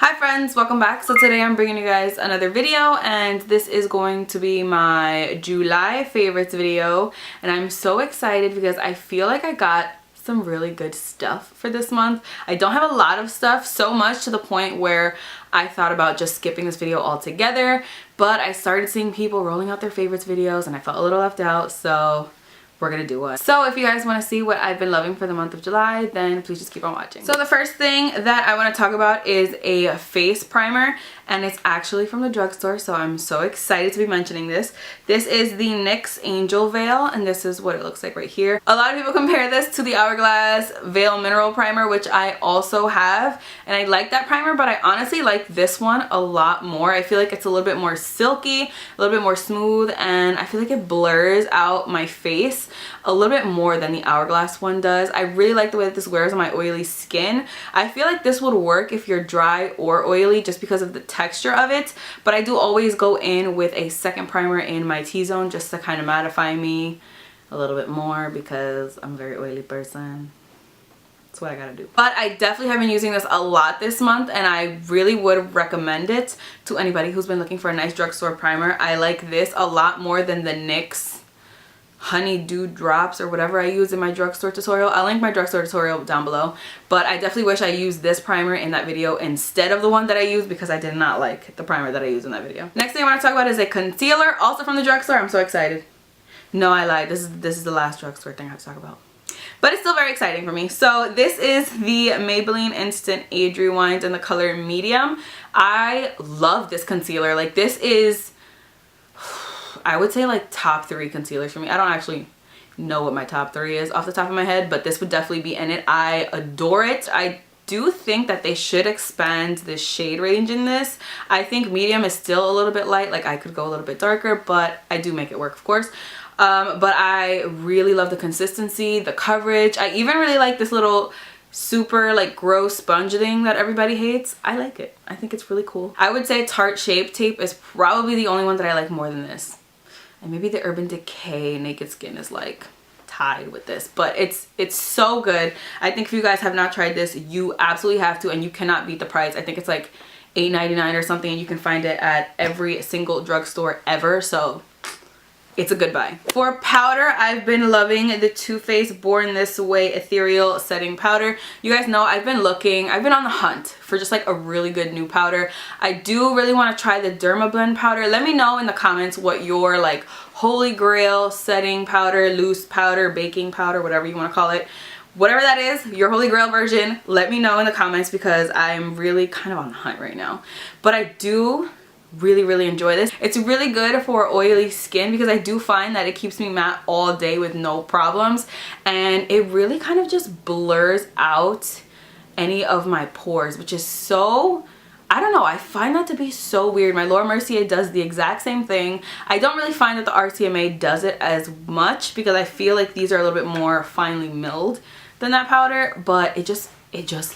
Hi friends, welcome back. So today I'm bringing you guys another video, and this is going to be my July favorites video, and I'm so excited because I feel like I got some really good stuff for this month. I don't have a lot of stuff, so much to the point where I thought about just skipping this video altogether, but I started seeing people rolling out their favorites videos and I felt a little left out, so we're gonna do one. So if you guys want to see what I've been loving for the month of July, then please just keep on watching. So the first thing that I want to talk about is a face primer, and it's actually from the drugstore, so I'm so excited to be mentioning this. This is the NYX Angel Veil, and this is what it looks like right here. A lot of people compare this to the Hourglass Veil Mineral Primer, which I also have, and I like that primer, but I honestly like this one a lot more. I feel like it's a little bit more silky, a little bit more smooth, and I feel like it blurs out my face a little bit more than the Hourglass one does. I really like the way that this wears on my oily skin. I feel like this would work if you're dry or oily just because of the texture of it, but I do always go in with a second primer in my T-zone just to kind of mattify me a little bit more because I'm a very oily person. That's what I gotta do. But I definitely have been using this a lot this month, and I really would recommend it to anybody who's been looking for a nice drugstore primer. I like this a lot more than the NYX Honeydew Drops or whatever I use in my drugstore tutorial. I'll link my drugstore tutorial down below, but I definitely wish I used this primer in that video instead of the one that I used because I did not like the primer that I used in that video. Next thing I want to talk about is a concealer, also from the drugstore. I'm so excited. No, I lied. This is the last drugstore thing I have to talk about, but it's still very exciting for me. So this is the Maybelline Instant Age Rewind in the color medium. I love this concealer. Like, this is, I would say, like top 3 concealers for me. I don't actually know what my top 3 is off the top of my head, but this would definitely be in it. I adore it. I do think that they should expand the shade range in this. I think medium is still a little bit light. Like, I could go a little bit darker, but I do make it work, of course. But I really love the consistency, the coverage. I even really like this little super like gross sponge thing that everybody hates. I like it. I think it's really cool. I would say Tarte Shape Tape is probably the only one that I like more than this. And maybe the Urban Decay Naked Skin is like tied with this, but it's so good. I think if you guys have not tried this, you absolutely have to, and you cannot beat the price. I think it's like $8.99 or something, and you can find it at every single drugstore ever, so it's a good buy. For powder, I've been loving the Too Faced Born This Way Ethereal Setting Powder. You guys know I've been on the hunt for just like a really good new powder. I do really want to try the Dermablend powder. Let me know in the comments what your like holy grail setting powder, loose powder, baking powder, whatever you want to call it. Whatever that is, your holy grail version, let me know in the comments because I'm really kind of on the hunt right now. But I do really enjoy this. It's really good for oily skin because I do find that it keeps me matte all day with no problems, and it really kind of just blurs out any of my pores, which is so, I don't know, I find that to be so weird. My Laura Mercier does the exact same thing. I don't really find that the RTMA does it as much because I feel like these are a little bit more finely milled than that powder, but it just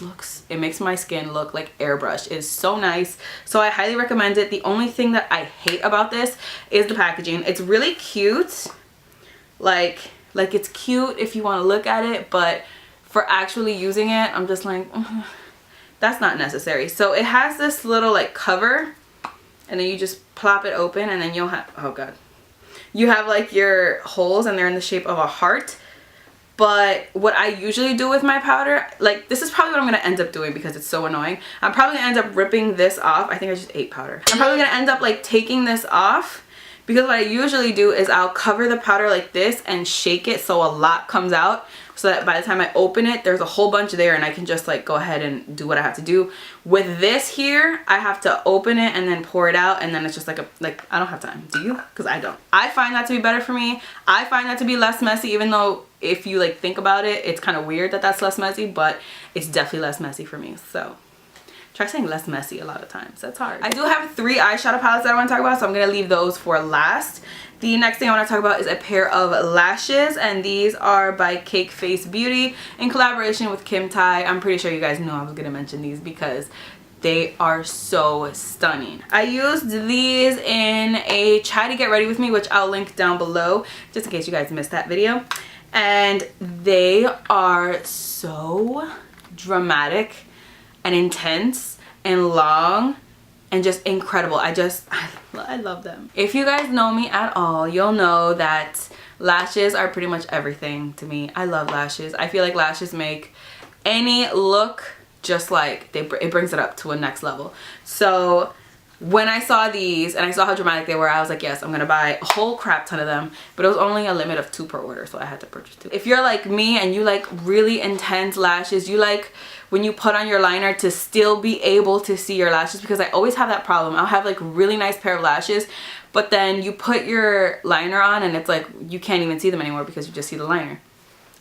looks, it makes my skin look like airbrush. It's so nice, so I highly recommend it. The only thing that I hate about this is the packaging. It's really cute, like it's cute if you want to look at it, but for actually using it, I'm just like, that's not necessary. So it has this little like cover, and then you just plop it open, and then you'll have, oh god, you have like your holes, and they're in the shape of a heart. But what I usually do with my powder, like, this is probably what I'm going to end up doing because it's so annoying. I'm probably going to end up ripping this off. I think I just ate powder. I'm probably going to end up like taking this off because what I usually do is I'll cover the powder like this and shake it so a lot comes out, so that by the time I open it, there's a whole bunch there and I can just like go ahead and do what I have to do. With this here, I have to open it and then pour it out, and then it's just like I don't have time. Do you? Because I don't. I find that to be better for me. I find that to be less messy, even though if you like think about it, it's kind of weird that that's less messy, but it's definitely less messy for me. So try saying less messy a lot of times. That's hard. I do have 3 eyeshadow palettes that I want to talk about, so I'm going to leave those for last. The next thing I want to talk about is a pair of lashes, and these are by Cake Face Beauty in collaboration with Kim Tai. I'm pretty sure you guys know I was going to mention these because they are so stunning. I used these in a Try to Get Ready With Me, which I'll link down below just in case you guys missed that video. And they are so dramatic and intense and long and just incredible. I love them. If you guys know me at all, you'll know that lashes are pretty much everything to me. I love lashes. I feel like lashes make any look just like, it brings it up to a next level. So when I saw these and I saw how dramatic they were, I was like, yes, I'm gonna buy a whole crap ton of them. But it was only a limit of 2 per order, so I had to purchase 2. If you're like me and you like really intense lashes, you like when you put on your liner to still be able to see your lashes, because I always have that problem. I'll have like really nice pair of lashes, but then you put your liner on and it's like you can't even see them anymore because you just see the liner.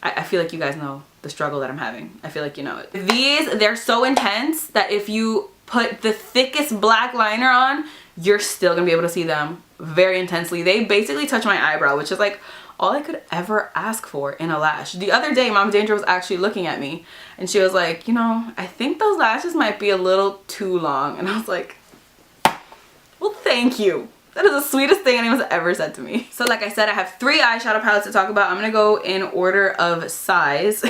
I feel like you guys know the struggle that I'm having. I feel like you know it. These, they're so intense that if you put the thickest black liner on, you're still gonna be able to see them very intensely. They basically touch my eyebrow, which is like all I could ever ask for in a lash. The other day, Mom Danger was actually looking at me and she was like, you know, I think those lashes might be a little too long. And I was like, well, thank you. That is the sweetest thing anyone's ever said to me. So like I said, I have 3 eyeshadow palettes to talk about. I'm gonna go in order of size,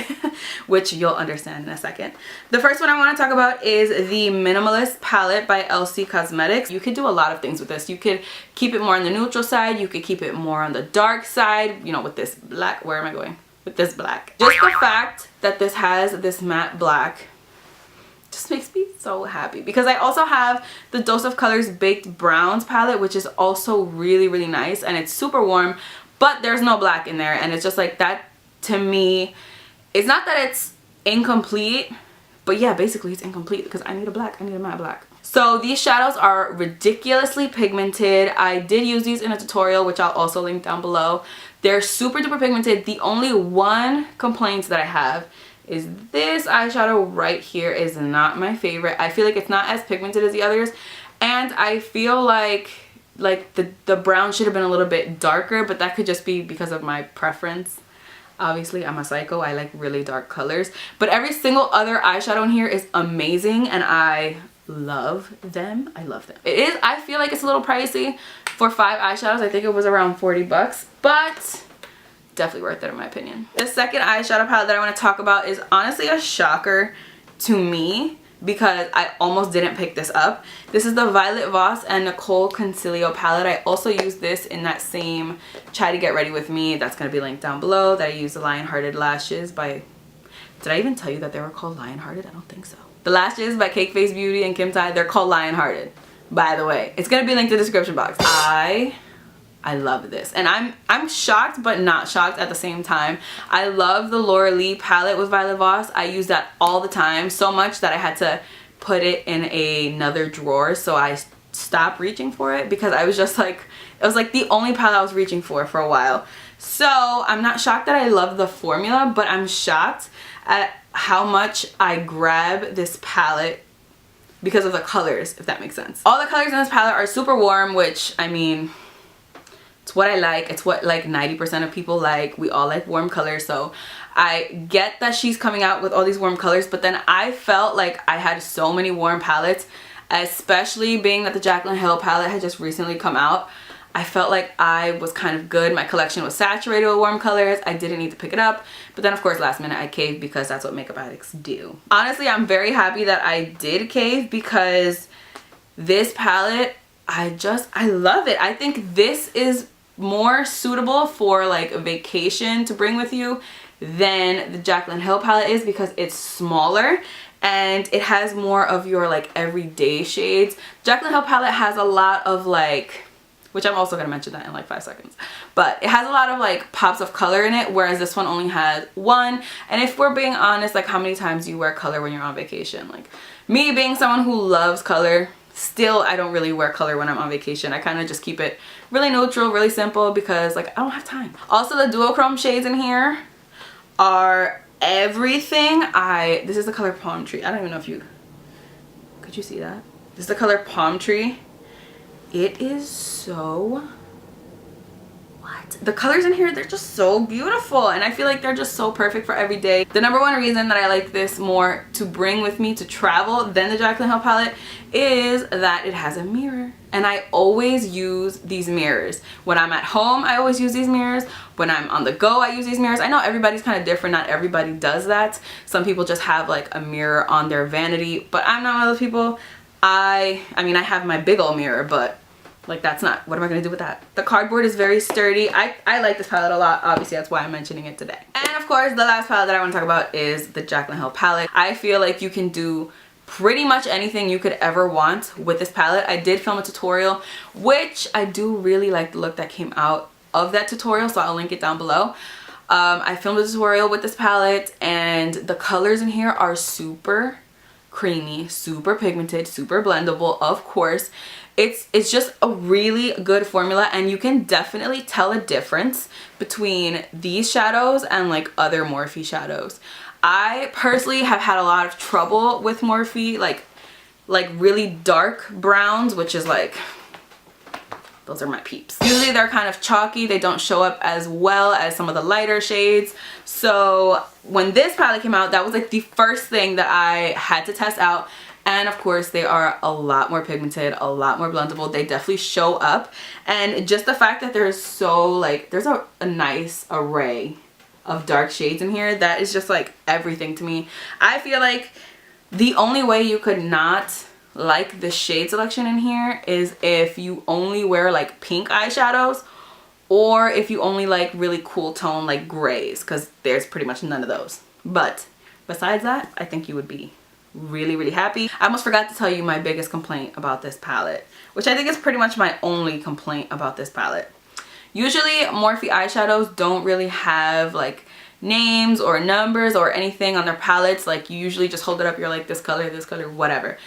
which you'll understand in a second. The first one I wanna talk about is the Minimalist palette by Elcie Cosmetics. You could do a lot of things with this. You could keep it more on the neutral side. You could keep it more on the dark side, you know, with this black. Where am I going? With this black. Just the fact that this has this matte black just makes me so happy, because I also have the Dose of Colors Baked Browns palette, which is also really, really nice, and it's super warm, but there's no black in there, and it's just like that to me. It's not that it's incomplete, but yeah, basically it's incomplete because I need a black. I need a matte black. So these shadows are ridiculously pigmented. I did use these in a tutorial, which I'll also link down below. They're super duper pigmented. The only one complaint that I have is this eyeshadow right here is not my favorite. I feel like it's not as pigmented as the others, and I feel like the brown should have been a little bit darker, but that could just be because of my preference. Obviously, I'm a psycho. I like really dark colors, but every single other eyeshadow in here is amazing, and I love them. I love them. It is, I feel like it's a little pricey for 5 eyeshadows. I think it was around 40 bucks, but definitely worth it in my opinion. The second eyeshadow palette that I want to talk about is honestly a shocker to me because I almost didn't pick this up. This is the Violet Voss and Nicol Concilio palette. I also use this in that same Try to Get Ready With Me that's going to be linked down below, that I use the Lionhearted lashes by, did I even tell you that they were called Lionhearted? I don't think so. The lashes by Cake Face Beauty and Kim Tai, they're called Lionhearted, by the way. It's going to be linked in the description box. I love this, and I'm shocked but not shocked at the same time. I love the Laura Lee palette with Violet Voss. I use that all the time, so much that I had to put it in another drawer, so I stopped reaching for it because I was just like, it was like the only palette I was reaching for a while. So I'm not shocked that I love the formula, but I'm shocked at how much I grab this palette because of the colors, if that makes sense. All the colors in this palette are super warm, which, I mean, it's what I like. It's what like 90% of people like. We all like warm colors, so I get that she's coming out with all these warm colors, but then I felt like I had so many warm palettes, especially being that the Jaclyn Hill palette had just recently come out. I felt like I was kind of good. My collection was saturated with warm colors. I didn't need to pick it up, but then of course last minute I caved because that's what makeup addicts do. Honestly, I'm very happy that I did cave because this palette, I love it. I think this is more suitable for like a vacation to bring with you than the Jaclyn Hill palette is, because it's smaller and it has more of your like everyday shades. Jaclyn Hill palette has a lot of like, which I'm also gonna mention that in like 5 seconds, but it has a lot of like pops of color in it, whereas this one only has one. And if we're being honest, like how many times do you wear color when you're on vacation? Like me being someone who loves color, still I don't really wear color when I'm on vacation. I kind of just keep it really neutral, really simple, because like I don't have time. Also, the duochrome shades in here are everything. This is the color Palm Tree. I don't even know if you could you see that. This is the color Palm Tree. It is so, what? The colors in here, they're just so beautiful, and I feel like they're just so perfect for every day. The number one reason that I like this more to bring with me to travel than the Jaclyn Hill palette is that it has a mirror, and I always use these mirrors. When I'm at home, I always use these mirrors. When I'm on the go, I use these mirrors. I know everybody's kind of different. Not everybody does that. Some people just have like a mirror on their vanity, but I'm not one of those people. I mean, I have my big old mirror, but like that's not, what am I gonna do with that? The cardboard is very sturdy. I like this palette a lot. Obviously, that's why I'm mentioning it today. And of course, the last palette that I want to talk about is the Jaclyn Hill palette. I feel like you can do pretty much anything you could ever want with this palette. I did film a tutorial, which I do really like the look that came out of that tutorial, so I'll link it down below. I filmed a tutorial with this palette, and the colors in here are super creamy, super pigmented, super blendable, of course. It's just a really good formula, and you can definitely tell a difference between these shadows and like other Morphe shadows. I personally have had a lot of trouble with Morphe, like really dark browns, which is like, those are my peeps. Usually they're kind of chalky. They don't show up as well as some of the lighter shades. So when this palette came out, that was like the first thing that I had to test out. And of course, they are a lot more pigmented, a lot more blendable. They definitely show up. And just the fact that there's so like, there's a nice array of dark shades in here, that is just like everything to me. I feel like the only way you could not like the shade selection in here is if you only wear like pink eyeshadows, or if you only like really cool tone like grays, because there's pretty much none of those. But besides that, I think you would be really happy. I almost forgot to tell you my biggest complaint about this palette, which I think is pretty much my only complaint about this palette. Usually Morphe eyeshadows don't really have like names or numbers or anything on their palettes. Like you usually just hold it up, you're like this color, whatever.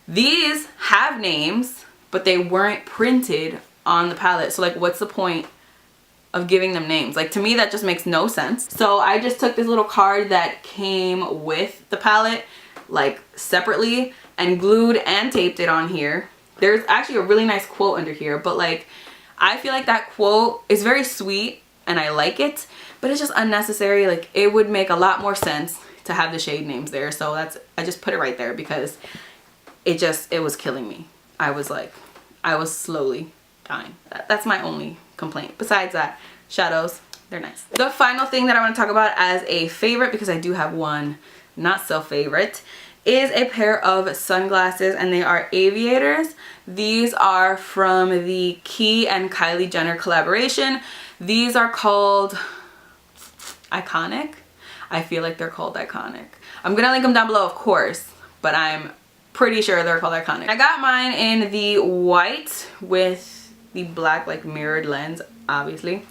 These have names, but they weren't printed on the palette. So like, what's the point of giving them names? Like, to me, that just makes no sense. So I just took this little card that came with the palette, like separately, and glued and taped it on here. There's actually a really nice quote under here, but like, I feel like that quote is very sweet and I like it, but it's just unnecessary. Like, it would make a lot more sense to have the shade names there. So that's, I just put it right there because it was killing me. I was slowly dying. That's my only complaint. Besides that, shadows, they're nice. The final thing that I want to talk about as a favorite, because I do have one not so favorite, is a pair of sunglasses, and they are aviators. These are from the Quay and Kylie Jenner collaboration. These are called Iconic. I feel like they're called Iconic. I'm gonna link them down below, of course, but I'm pretty sure they're called Iconic. I got mine in the white with the black like mirrored lens, obviously,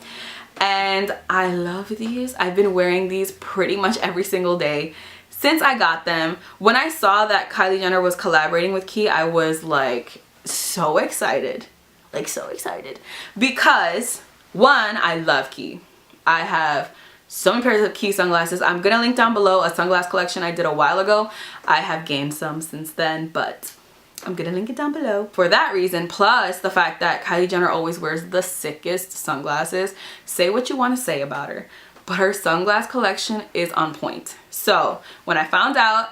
and I love these. I've been wearing these pretty much every single day since I got them. When I saw that Kylie Jenner was collaborating with Quay, I was like so excited, because one, I love Quay. I have so many pairs of Quay sunglasses. I'm gonna link down below a sunglass collection I did a while ago. I have gained some since then, but I'm gonna link it down below. For that reason, plus the fact that Kylie Jenner always wears the sickest sunglasses. Say what you want to say about her, but her sunglass collection is on point. So when I found out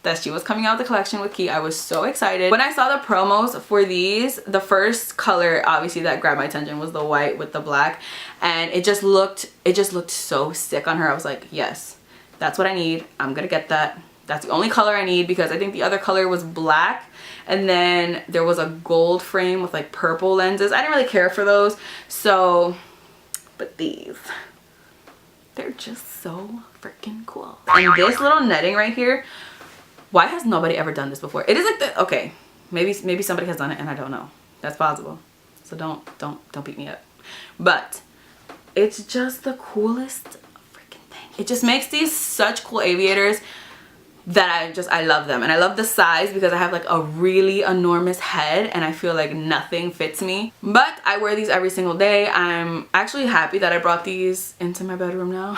that she was coming out with the collection with Quay, I was so excited. When I saw the promos for these, the first color obviously that grabbed my attention was the white with the black, and it just looked so sick on her. I was like, yes, that's what I need. I'm gonna get that. That's the only color I need, because I think the other color was black, and then there was a gold frame with like purple lenses. I didn't really care for those, so, but these, they're just so freaking cool. And this little netting right here, why has nobody ever done this before? It is like the, okay, maybe somebody has done it and I don't know. That's possible. So don't beat me up. But it's just the coolest freaking thing. It just makes these such cool aviators that I love them. And I love the size, because I have like a really enormous head and I feel like nothing fits me. But I wear these every single day. I'm actually happy that I brought these into my bedroom now.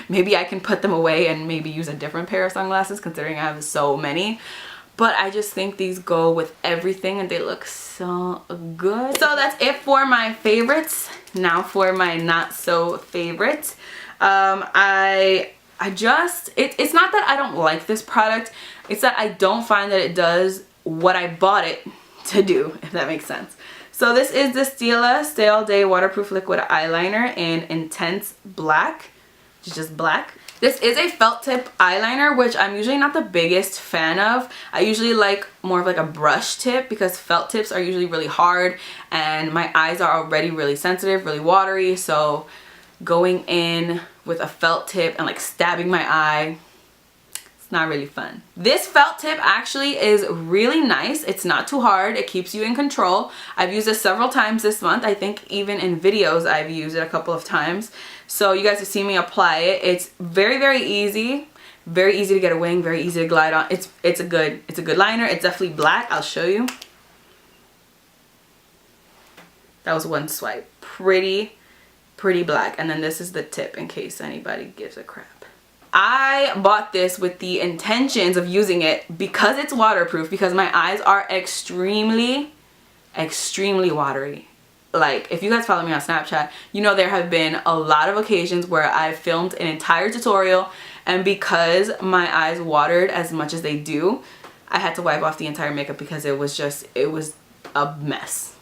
Maybe I can put them away and maybe use a different pair of sunglasses, considering I have so many. But I just think these go with everything and they look so good. So that's it for my favorites. Now for my not so favorite. It's not that I don't like this product, it's that I don't find that it does what I bought it to do, if that makes sense. So this is the Stila Stay All Day Waterproof Liquid Eyeliner in Intense Black, which is just black. This is a felt tip eyeliner, which I'm usually not the biggest fan of. I usually like more of like a brush tip because felt tips are usually really hard and my eyes are already really sensitive, really watery. So going in with a felt tip and like stabbing my eye, it's not really fun. This felt tip actually is really nice. It's not too hard. It keeps you in control. I've used it several times this month. I think even in videos I've used it a couple of times. So you guys have seen me apply it. It's very, very easy. Very easy to get a wing, very easy to glide on. It's a good liner. It's definitely black. I'll show you. That was one swipe. Pretty black. And then this is the tip in case anybody gives a crap. I bought this with the intentions of using it because it's waterproof, because my eyes are extremely watery. Like, if you guys follow me on Snapchat, you know there have been a lot of occasions where I've filmed an entire tutorial and because my eyes watered as much as they do, I had to wipe off the entire makeup because it was a mess.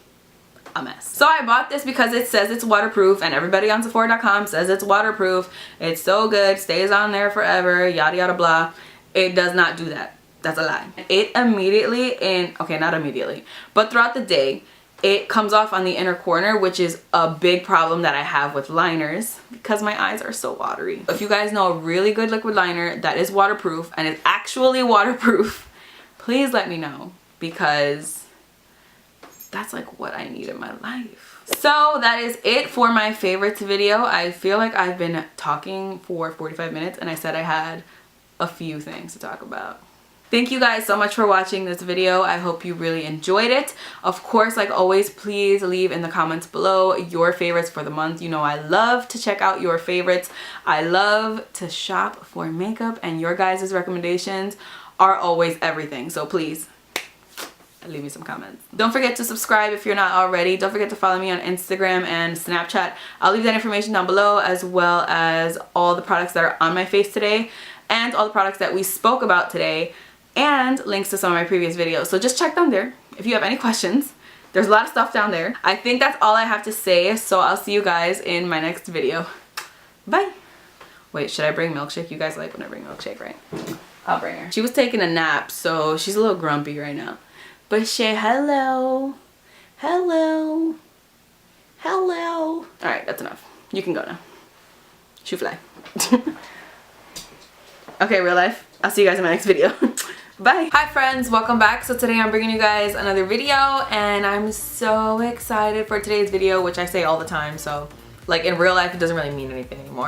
So I bought this because it says it's waterproof and everybody on Sephora.com says it's waterproof. It's so good, stays on there forever, yada yada blah. It does not do that. That's a lie. It immediately, okay, not immediately, but throughout the day, it comes off on the inner corner, which is a big problem that I have with liners because my eyes are so watery. If you guys know a really good liquid liner that is waterproof and is actually waterproof, please let me know because that's like what I need in my life. So that is it for my favorites video. I feel like I've been talking for 45 minutes and I said I had a few things to talk about. Thank you guys so much for watching this video. I hope you really enjoyed it. Of course, like always, please leave in the comments below your favorites for the month. You know I love to check out your favorites. I love to shop for makeup and your guys' recommendations are always everything. So please leave me some comments. Don't forget to subscribe if you're not already. Don't forget to follow me on Instagram and Snapchat. I'll leave that information down below as well as all the products that are on my face today and all the products that we spoke about today, and links to some of my previous videos. So just check down there if you have any questions. There's a lot of stuff down there. I think that's all I have to say, so I'll see you guys in my next video. Bye. Wait, should I bring milkshake? You guys like when I bring milkshake, right? I'll bring her. She was taking a nap, so she's a little grumpy right now. But say hello. Hello. Hello. Alright, that's enough. You can go now. Shoo fly. Okay, real life. I'll see you guys in my next video. Bye. Hi friends, welcome back. So today I'm bringing you guys another video and I'm so excited for today's video, which I say all the time, so like in real life it doesn't really mean anything anymore.